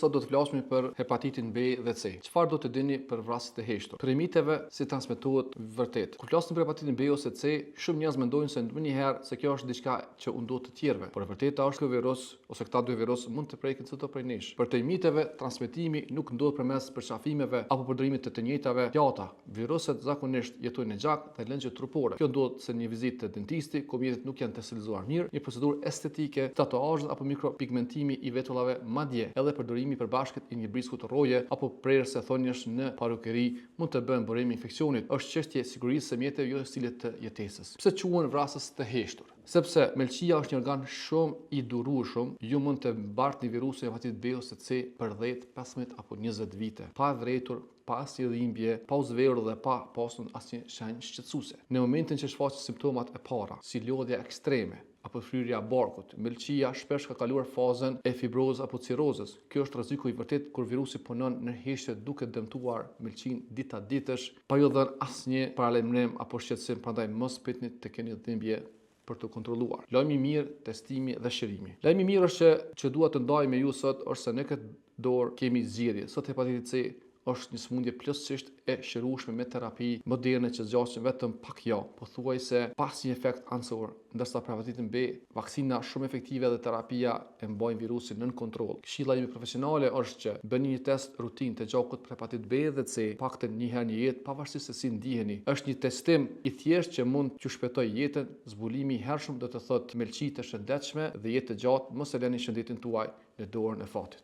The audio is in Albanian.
sot do të flasim për hepatitin B dhe C. Çfarë do të dini për vrasjet e heshtur? Për miteve si transmetohet vërtet. Kur flasim për hepatitin B ose C, shumë njerëz mendojnë se ndonjëherë se kjo është diçka që u ndodh të tjerëve, por e vërteta është ky virus ose këta dy virus mund të prekin çdo prej nesh. Për të miteve, transmetimi nuk ndodh përmes përshafimeve apo përdorimit të njëjtave pjata. Viruset zakonisht jetojnë në gjak dhe lëndje trupore. Kjo ndodh se një vizitë te dentisti, ku mjetet nuk janë të stilizuar mirë, një procedurë estetike, tatuazh apo mikropigmentimi i vetullave, madje edhe përdorimi i përbashkët i një brisku të rroje apo prerëse thonjësh në parukeri mund të bëjnë burime infeksionit. Është çështje sigurisë së mjeteve, jo stilit të jetesës. Pse quhen vrasës të heshtur? Sepse melçia është një organ shumë i durueshëm, ju mund të mbartni virusin hepatitit B ose C për 10, 15 apo 20 vite, pa vretur, pa asnjë dhimbje, pa u zverur dhe pa pasur asnjë shenjë shqetësuese. Në momentin që shfaqet simptomat e para, si lodhja ekstreme apo fryrja e barkut, melçia shpesh ka kaluar fazën e fibrozës apo cirozës. Kjo është rreziku i vërtet kur virusi punon në heshtje duke dëmtuar melçin dita ditësh, pa ju dhënë asnjë paralajmërim apo shqetësim, prandaj mos pritni të keni dhimbje për të kontrolluar. Lajmi i mirë, testimi dhe shërimi. Lajmi i mirë është që dua të ndaj me ju sot është se në këtë dorë kemi zgjedhje. Sot hepatiti C është një sëmundje plotësisht e shërueshme me terapi moderne që zgjasin vetëm pak javë, pothuajse pa asnjë efekt anësor, ndërsa për hepatitin B, vaksina shumë efektive dhe terapia e mbajnë virusin nën kontroll. Këshilla ime profesionale është që bëni një test rutinë të gjakut për hepatit B dhe C, paktën një herë në jetë, pavarësisht se si ndiheni. Është një testim i thjeshtë që mund t'ju shpëtojë jetën. Zbulimi i hershëm do të thotë melçi të shëndetshme dhe jetë të gjatë. Mos e lëni shëndetin tuaj në dorën e fatit.